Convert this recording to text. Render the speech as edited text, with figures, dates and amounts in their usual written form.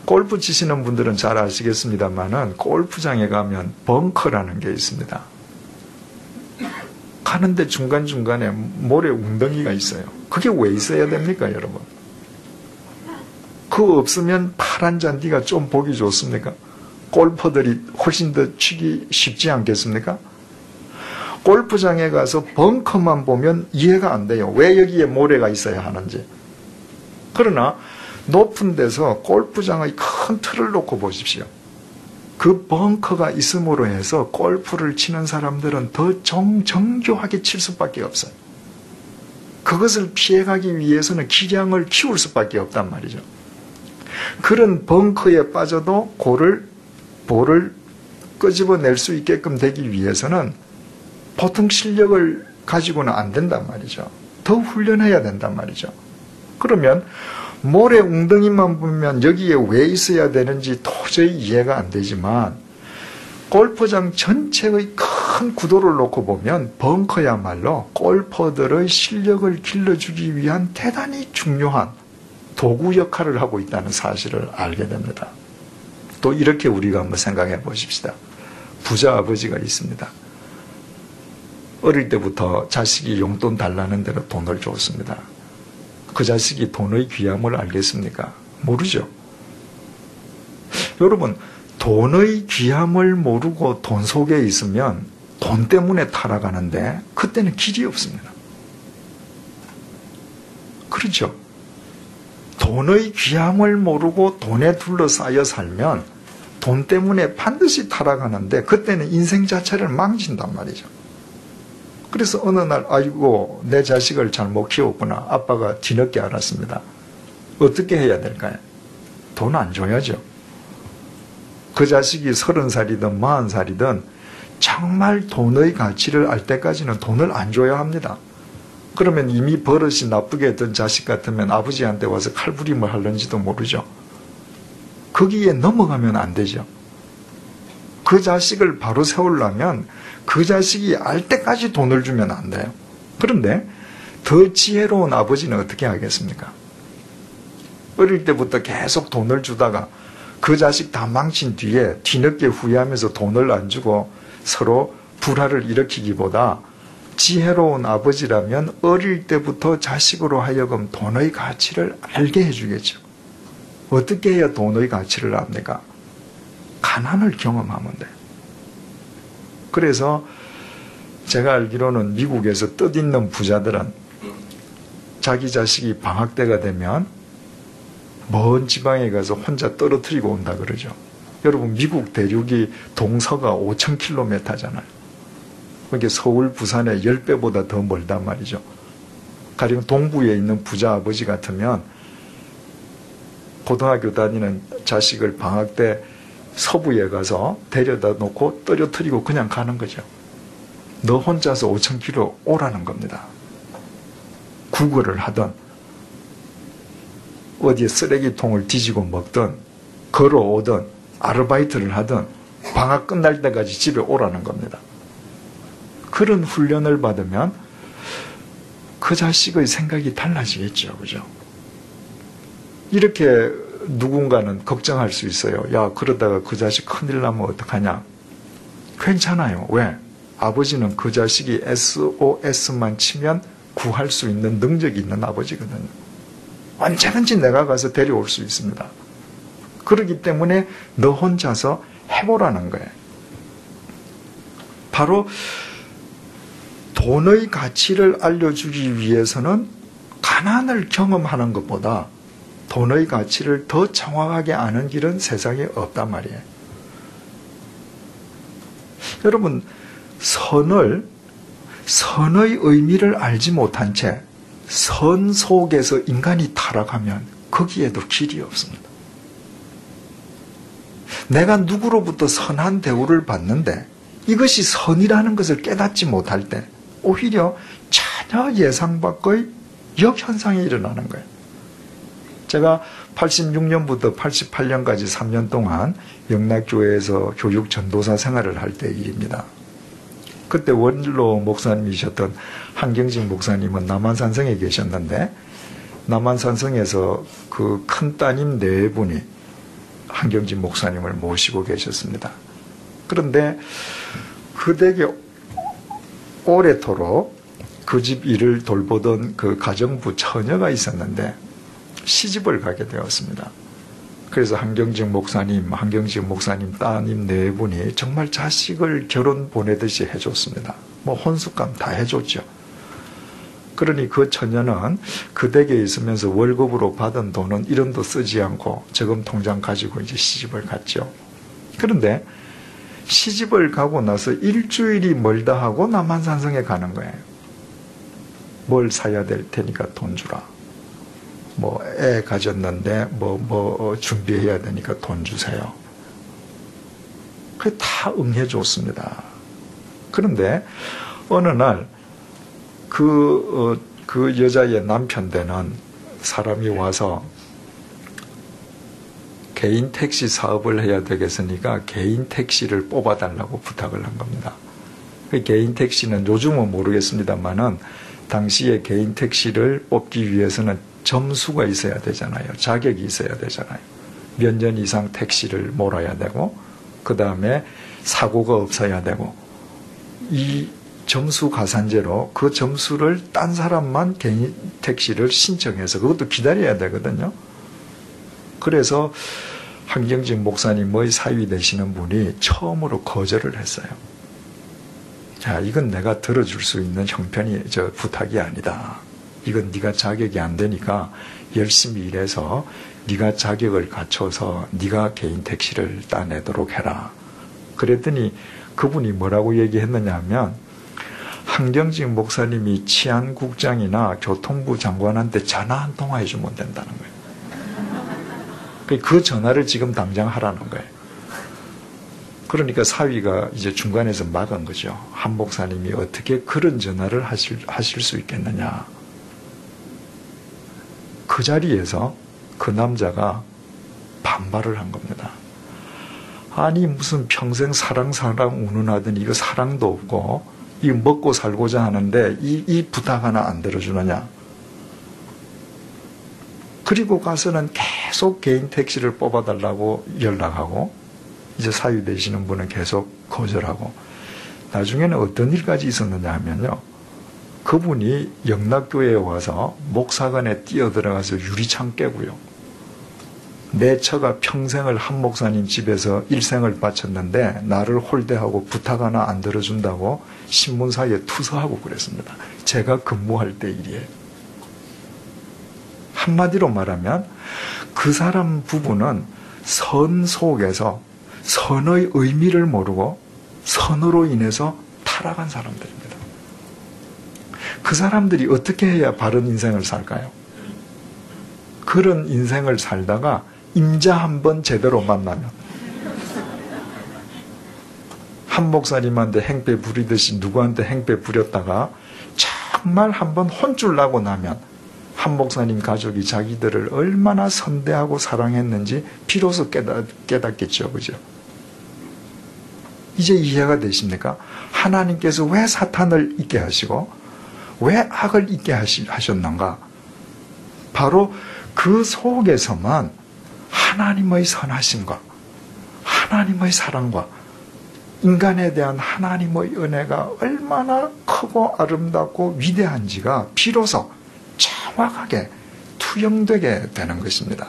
골프 치시는 분들은 잘 아시겠습니다만은 골프장에 가면 벙커라는 게 있습니다. 가는데 중간중간에 모래 웅덩이가 있어요. 그게 왜 있어야 됩니까, 여러분? 그거 없으면 파란 잔디가 좀 보기 좋습니까? 골퍼들이 훨씬 더 치기 쉽지 않겠습니까? 골프장에 가서 벙커만 보면 이해가 안 돼요. 왜 여기에 모래가 있어야 하는지. 그러나 높은 데서 골프장의 큰 틀을 놓고 보십시오. 그 벙커가 있음으로 해서 골프를 치는 사람들은 더 정교하게 칠 수밖에 없어요. 그것을 피해가기 위해서는 기량을 키울 수밖에 없단 말이죠. 그런 벙커에 빠져도 볼을 끄집어낼 수 있게끔 되기 위해서는 보통 실력을 가지고는 안 된단 말이죠. 더 훈련해야 된단 말이죠. 그러면 모래 웅덩이만 보면 여기에 왜 있어야 되는지 도저히 이해가 안 되지만 골프장 전체의 큰 구도를 놓고 보면 벙커야말로 골퍼들의 실력을 길러주기 위한 대단히 중요한 도구 역할을 하고 있다는 사실을 알게 됩니다. 또 이렇게 우리가 한번 생각해 보십시다. 부자 아버지가 있습니다. 어릴 때부터 자식이 용돈 달라는 대로 돈을 줬습니다. 그 자식이 돈의 귀함을 알겠습니까? 모르죠. 여러분, 돈의 귀함을 모르고 돈 속에 있으면 돈 때문에 타락하는데 그때는 길이 없습니다. 그렇죠? 돈의 귀함을 모르고 돈에 둘러싸여 살면 돈 때문에 반드시 타락하는데 그때는 인생 자체를 망친단 말이죠. 그래서 어느 날 아이고 내 자식을 잘못 키웠구나. 아빠가 뒤늦게 알았습니다. 어떻게 해야 될까요? 돈 안 줘야죠. 그 자식이 30살이든 40살이든 정말 돈의 가치를 알 때까지는 돈을 안 줘야 합니다. 그러면 이미 버릇이 나쁘게 했던 자식 같으면 아버지한테 와서 칼부림을 하는지도 모르죠. 거기에 넘어가면 안 되죠. 그 자식을 바로 세우려면 그 자식이 알 때까지 돈을 주면 안 돼요. 그런데 더 지혜로운 아버지는 어떻게 하겠습니까? 어릴 때부터 계속 돈을 주다가 그 자식 다 망친 뒤에 뒤늦게 후회하면서 돈을 안 주고 서로 불화를 일으키기보다 지혜로운 아버지라면 어릴 때부터 자식으로 하여금 돈의 가치를 알게 해주겠죠. 어떻게 해야 돈의 가치를 압니까? 가난을 경험하면 돼요. 그래서 제가 알기로는 미국에서 뜻있는 부자들은 자기 자식이 방학 때가 되면 먼 지방에 가서 혼자 떨어뜨리고 온다 그러죠. 여러분, 미국 대륙이 동서가 5,000km잖아요. 그게 서울, 부산의 10배보다 더 멀단 말이죠. 가령 동부에 있는 부자 아버지 같으면 고등학교 다니는 자식을 방학 때 서부에 가서 데려다 놓고 떨어뜨리고 그냥 가는 거죠. 너 혼자서 5,000km 오라는 겁니다. 구걸을 하든 어디에 쓰레기통을 뒤지고 먹든 걸어오든 아르바이트를 하든 방학 끝날 때까지 집에 오라는 겁니다. 그런 훈련을 받으면 그 자식의 생각이 달라지겠죠. 그죠? 이렇게 누군가는 걱정할 수 있어요. 야, 그러다가 그 자식 큰일 나면 어떡하냐? 괜찮아요. 왜? 아버지는 그 자식이 SOS만 치면 구할 수 있는 능력이 있는 아버지거든요. 언제든지 내가 가서 데려올 수 있습니다. 그렇기 때문에 너 혼자서 해보라는 거예요. 바로 돈의 가치를 알려주기 위해서는 가난을 경험하는 것보다 돈의 가치를 더 정확하게 아는 길은 세상에 없단 말이에요. 여러분, 선의 의미를 알지 못한 채 선 속에서 인간이 타락하면 거기에도 길이 없습니다. 내가 누구로부터 선한 대우를 받는데 이것이 선이라는 것을 깨닫지 못할 때 오히려 전혀 예상 밖의 역현상이 일어나는 거예요. 제가 86년부터 88년까지 3년 동안 영락교회에서 교육 전도사 생활을 할 때 일입니다. 그때 원로 목사님이셨던 한경직 목사님은 남한산성에 계셨는데 남한산성에서 그 큰 따님 네 분이 한경직 목사님을 모시고 계셨습니다. 그런데 그 댁에 오래도록 그 집 일을 돌보던 그 가정부 처녀가 있었는데 시집을 가게 되었습니다. 그래서 한경직 목사님 따님 네 분이 정말 자식을 결혼 보내듯이 해줬습니다. 뭐 혼숙감 다 해줬죠. 그러니 그 처녀는 그 댁에 있으면서 월급으로 받은 돈은 1원도 쓰지 않고 저금 통장 가지고 이제 시집을 갔죠. 그런데 시집을 가고 나서 일주일이 멀다 하고 남한산성에 가는 거예요. 뭘 사야 될 테니까 돈 주라. 뭐 애 가졌는데 뭐 준비해야 되니까 돈 주세요. 그게 다 응해 줬습니다. 그런데 어느 날 그 여자의 남편 되는 사람이 와서 개인 택시 사업을 해야 되겠으니까 개인 택시를 뽑아달라고 부탁을 한 겁니다. 그 개인 택시는 요즘은 모르겠습니다만은 당시에 개인 택시를 뽑기 위해서는 점수가 있어야 되잖아요. 자격이 있어야 되잖아요. 몇 년 이상 택시를 몰아야 되고 그 다음에 사고가 없어야 되고 이 점수 가산제로 그 점수를 딴 사람만 개인 택시를 신청해서 그것도 기다려야 되거든요. 그래서 한경직 목사님의 사위 되시는 분이 처음으로 거절을 했어요. 자, 이건 내가 들어줄 수 있는 부탁이 아니다. 이건 네가 자격이 안 되니까 열심히 일해서 네가 자격을 갖춰서 네가 개인 택시를 따내도록 해라. 그랬더니 그분이 뭐라고 얘기했느냐 하면 한경직 목사님이 치안국장이나 교통부 장관한테 전화 한 통화 해주면 된다는 거예요. 그 전화를 지금 당장 하라는 거예요. 그러니까 사위가 이제 중간에서 막은 거죠. 한 목사님이 어떻게 그런 전화를 하실 수 있겠느냐. 그 자리에서 그 남자가 반발을 한 겁니다. 아니 무슨 평생 사랑 운운하더니 이거 사랑도 없고 이 먹고 살고자 하는데 이 부탁 하나 안 들어주느냐. 그리고 가서는 계속 개인 택시를 뽑아달라고 연락하고 이제 사위 되시는 분은 계속 거절하고 나중에는 어떤 일까지 있었느냐 하면요. 그분이 영락교회에 와서 목사관에 뛰어들어가서 유리창 깨고요. 내 처가 평생을 한 목사님 집에서 일생을 바쳤는데 나를 홀대하고 부탁 하나 안 들어준다고 신문사에 투서하고 그랬습니다. 제가 근무할 때 일이에요. 한마디로 말하면 그 사람 부부는 선 속에서 선의 의미를 모르고 선으로 인해서 타락한 사람들입니다. 그 사람들이 어떻게 해야 바른 인생을 살까요? 그런 인생을 살다가 임자 한 번 제대로 만나면 한 목사님한테 행패 부리듯이 누구한테 행패 부렸다가 정말 한 번 혼쭐 나고 나면 한 목사님 가족이 자기들을 얼마나 선대하고 사랑했는지 비로소 깨닫겠죠. 그죠? 이제 이해가 되십니까? 하나님께서 왜 사탄을 있게 하시고 왜 악을 있게 하셨는가? 바로 그 속에서만 하나님의 선하심과 하나님의 사랑과 인간에 대한 하나님의 은혜가 얼마나 크고 아름답고 위대한지가 비로소 정확하게 투영되게 되는 것입니다.